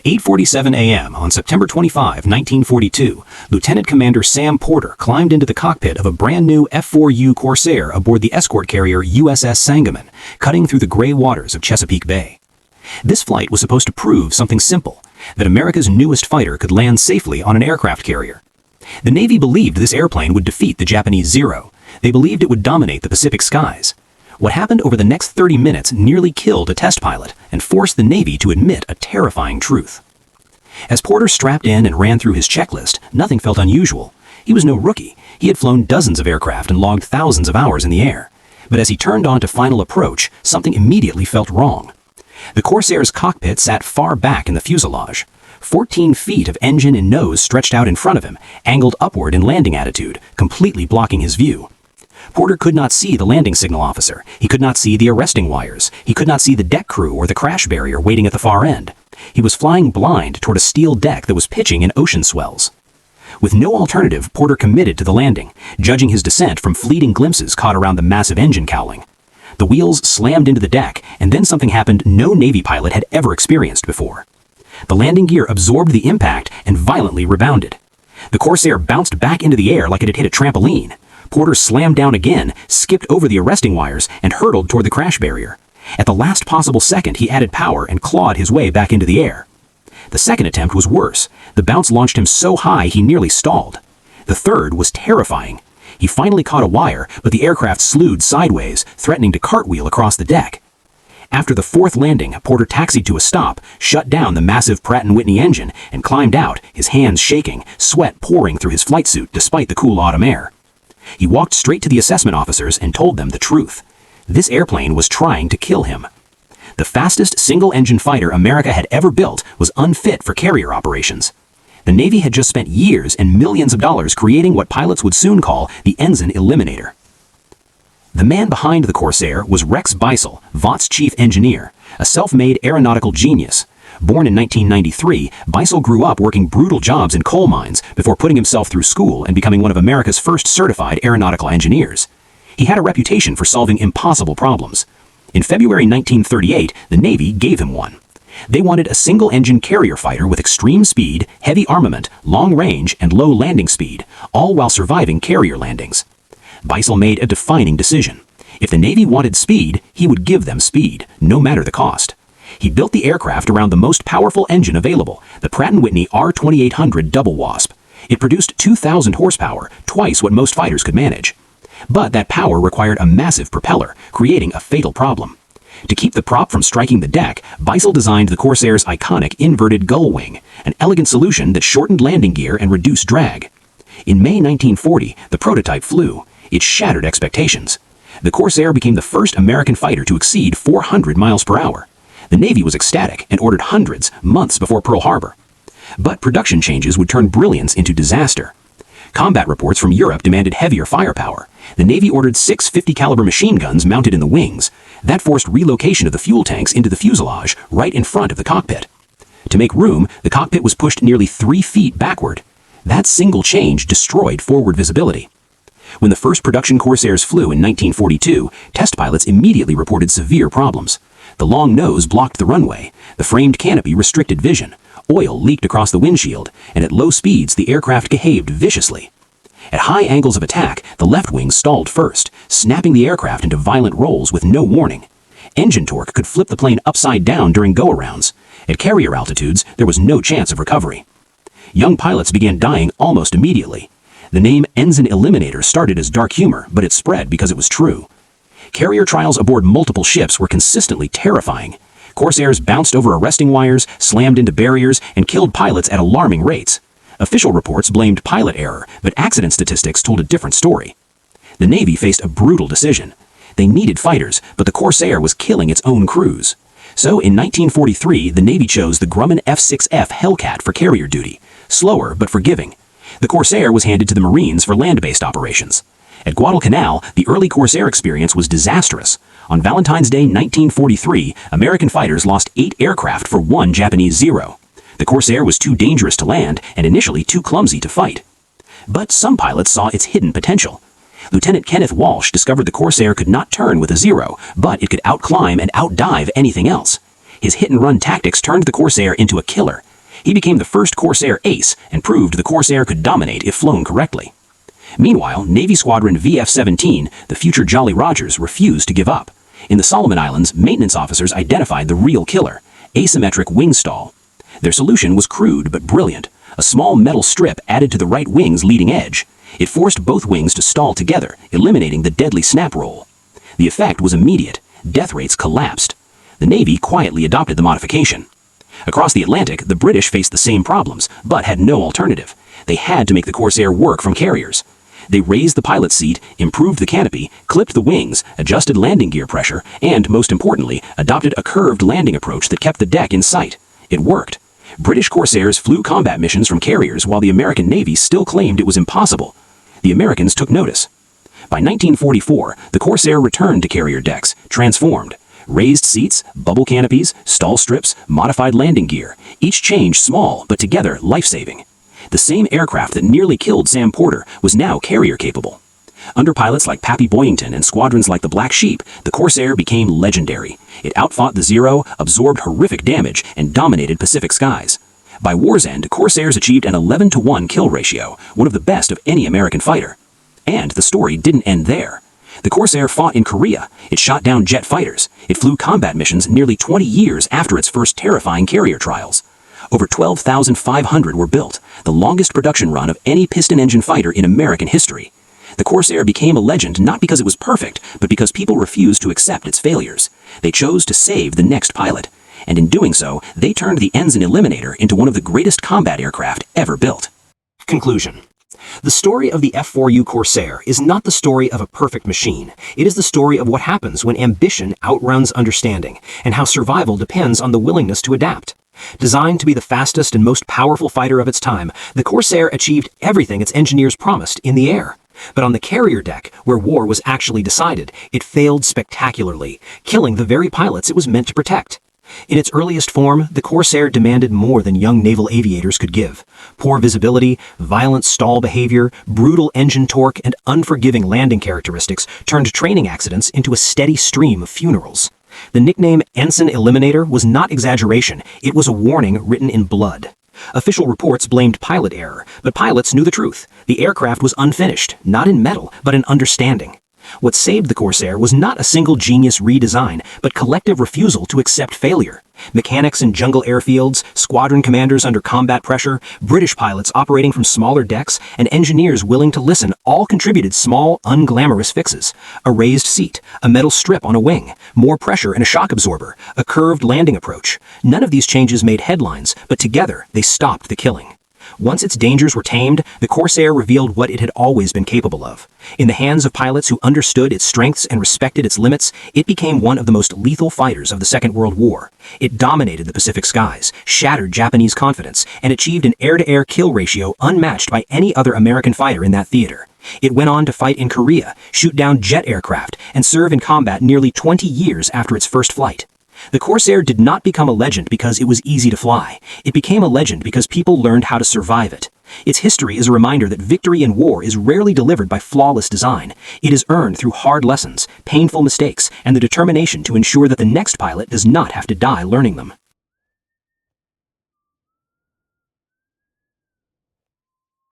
At 8:47 a.m. on September 25, 1942, Lieutenant Commander Sam Porter climbed into the cockpit of a brand new F-4U Corsair aboard the escort carrier USS Sangamon, cutting through the gray waters of Chesapeake Bay. This flight was supposed to prove something simple, that America's newest fighter could land safely on an aircraft carrier. The Navy believed this airplane would defeat the Japanese Zero. They believed it would dominate the Pacific skies. What happened over the next 30 minutes nearly killed a test pilot and forced the Navy to admit a terrifying truth. As Porter strapped in and ran through his checklist, nothing felt unusual. He was no rookie. He had flown dozens of aircraft and logged thousands of hours in the air. But as he turned on to final approach, something immediately felt wrong. The Corsair's cockpit sat far back in the fuselage. 14 feet of engine and nose stretched out in front of him, angled upward in landing attitude, completely blocking his view. Porter could not see the landing signal officer. He could not see the arresting wires. He could not see the deck crew or the crash barrier waiting at the far end. He was flying blind toward a steel deck that was pitching in ocean swells. With no alternative, Porter committed to the landing, judging his descent from fleeting glimpses caught around the massive engine cowling. The wheels slammed into the deck, and then something happened no Navy pilot had ever experienced before. The landing gear absorbed the impact and violently rebounded. The Corsair bounced back into the air like it had hit a trampoline. Porter slammed down again, skipped over the arresting wires, and hurtled toward the crash barrier. At the last possible second, he added power and clawed his way back into the air. The second attempt was worse. The bounce launched him so high he nearly stalled. The third was terrifying. He finally caught a wire, but the aircraft slewed sideways, threatening to cartwheel across the deck. After the fourth landing, Porter taxied to a stop, shut down the massive Pratt & Whitney engine, and climbed out, his hands shaking, sweat pouring through his flight suit despite the cool autumn air. He walked straight to the assessment officers and told them the truth. This airplane was trying to kill him. The fastest single-engine fighter America had ever built was unfit for carrier operations. The Navy had just spent years and millions of dollars creating what pilots would soon call the Ensign Eliminator. The man behind the Corsair was Rex Beisel, Vaught's chief engineer, a self-made aeronautical genius. Born in 1993, Beisel grew up working brutal jobs in coal mines before putting himself through school and becoming one of America's first certified aeronautical engineers. He had a reputation for solving impossible problems. In February 1938, the Navy gave him one. They wanted a single-engine carrier fighter with extreme speed, heavy armament, long range, and low landing speed, all while surviving carrier landings. Beisel made a defining decision. If the Navy wanted speed, he would give them speed, no matter the cost. He built the aircraft around the most powerful engine available, the Pratt & Whitney R2800 Double Wasp. It produced 2,000 horsepower, twice what most fighters could manage. But that power required a massive propeller, creating a fatal problem. To keep the prop from striking the deck, Beisel designed the Corsair's iconic inverted gull wing, an elegant solution that shortened landing gear and reduced drag. In May 1940, the prototype flew. It shattered expectations. The Corsair became the first American fighter to exceed 400 miles per hour. The Navy was ecstatic and ordered hundreds months before Pearl Harbor. But production changes would turn brilliance into disaster. Combat reports from Europe demanded heavier firepower. The Navy ordered 6 50-caliber machine guns mounted in the wings. That forced relocation of the fuel tanks into the fuselage right in front of the cockpit. To make room, the cockpit was pushed nearly 3 feet backward. That single change destroyed forward visibility. When the first production Corsairs flew in 1942, test pilots immediately reported severe problems. The long nose blocked the runway, the framed canopy restricted vision, oil leaked across the windshield, and at low speeds the aircraft behaved viciously. At high angles of attack, the left wing stalled first, snapping the aircraft into violent rolls with no warning. Engine torque could flip the plane upside down during go-arounds. At carrier altitudes, there was no chance of recovery. Young pilots began dying almost immediately. The name Ensign Eliminator started as dark humor, but it spread because it was true. Carrier trials aboard multiple ships were consistently terrifying. Corsairs bounced over arresting wires, slammed into barriers, and killed pilots at alarming rates. Official reports blamed pilot error, but accident statistics told a different story. The Navy faced a brutal decision. They needed fighters, but the Corsair was killing its own crews. So in 1943, the Navy chose the Grumman F-6F Hellcat for carrier duty, slower but forgiving. The Corsair was handed to the Marines for land-based operations. At Guadalcanal, the early Corsair experience was disastrous. On Valentine's Day 1943, American fighters lost 8 aircraft for 1 Japanese Zero. The Corsair was too dangerous to land and initially too clumsy to fight. But some pilots saw its hidden potential. Lieutenant Kenneth Walsh discovered the Corsair could not turn with a Zero, but it could outclimb and outdive anything else. His hit-and-run tactics turned the Corsair into a killer. He became the first Corsair ace and proved the Corsair could dominate if flown correctly. Meanwhile, Navy Squadron VF-17, the future Jolly Rogers, refused to give up. In the Solomon Islands, maintenance officers identified the real killer: asymmetric wing stall. Their solution was crude but brilliant: a small metal strip added to the right wing's leading edge. It forced both wings to stall together, eliminating the deadly snap roll. The effect was immediate. Death rates collapsed. The Navy quietly adopted the modification. Across the Atlantic, the British faced the same problems, but had no alternative. They had to make the Corsair work from carriers. They raised the pilot's seat, improved the canopy, clipped the wings, adjusted landing gear pressure, and, most importantly, adopted a curved landing approach that kept the deck in sight. It worked. British Corsairs flew combat missions from carriers while the American Navy still claimed it was impossible. The Americans took notice. By 1944, the Corsair returned to carrier decks, transformed. Raised seats, bubble canopies, stall strips, modified landing gear, each change small but together life-saving. The same aircraft that nearly killed Sam Porter was now carrier-capable. Under pilots like Pappy Boyington and squadrons like the Black Sheep, the Corsair became legendary. It outfought the Zero, absorbed horrific damage, and dominated Pacific skies. By war's end, Corsairs achieved an 11-to-1 kill ratio, one of the best of any American fighter. And the story didn't end there. The Corsair fought in Korea. It shot down jet fighters. It flew combat missions nearly 20 years after its first terrifying carrier trials. Over 12,500 were built, the longest production run of any piston-engine fighter in American history. The Corsair became a legend not because it was perfect, but because people refused to accept its failures. They chose to save the next pilot. And in doing so, they turned the Ensign Eliminator into one of the greatest combat aircraft ever built. Conclusion. The story of the F-4U Corsair is not the story of a perfect machine. It is the story of what happens when ambition outruns understanding, and how survival depends on the willingness to adapt. Designed to be the fastest and most powerful fighter of its time, the Corsair achieved everything its engineers promised in the air. But on the carrier deck, where war was actually decided, it failed spectacularly, killing the very pilots it was meant to protect. In its earliest form, the Corsair demanded more than young naval aviators could give. Poor visibility, violent stall behavior, brutal engine torque, and unforgiving landing characteristics turned training accidents into a steady stream of funerals. The nickname Ensign Eliminator was not exaggeration, it was a warning written in blood. Official reports blamed pilot error, but pilots knew the truth. The aircraft was unfinished, not in metal, but in understanding. What saved the Corsair was not a single genius redesign, but collective refusal to accept failure. Mechanics in jungle airfields, squadron commanders under combat pressure, British pilots operating from smaller decks, and engineers willing to listen all contributed small, unglamorous fixes. A raised seat, a metal strip on a wing, more pressure and a shock absorber, a curved landing approach. None of these changes made headlines, but together they stopped the killing. Once its dangers were tamed, the Corsair revealed what it had always been capable of. In the hands of pilots who understood its strengths and respected its limits, it became one of the most lethal fighters of the Second World War. It dominated the Pacific skies, shattered Japanese confidence, and achieved an air-to-air kill ratio unmatched by any other American fighter in that theater. It went on to fight in Korea, shoot down jet aircraft, and serve in combat nearly 20 years after its first flight. The Corsair did not become a legend because it was easy to fly. It became a legend because people learned how to survive it. Its history is a reminder that victory in war is rarely delivered by flawless design. It is earned through hard lessons, painful mistakes, and the determination to ensure that the next pilot does not have to die learning them.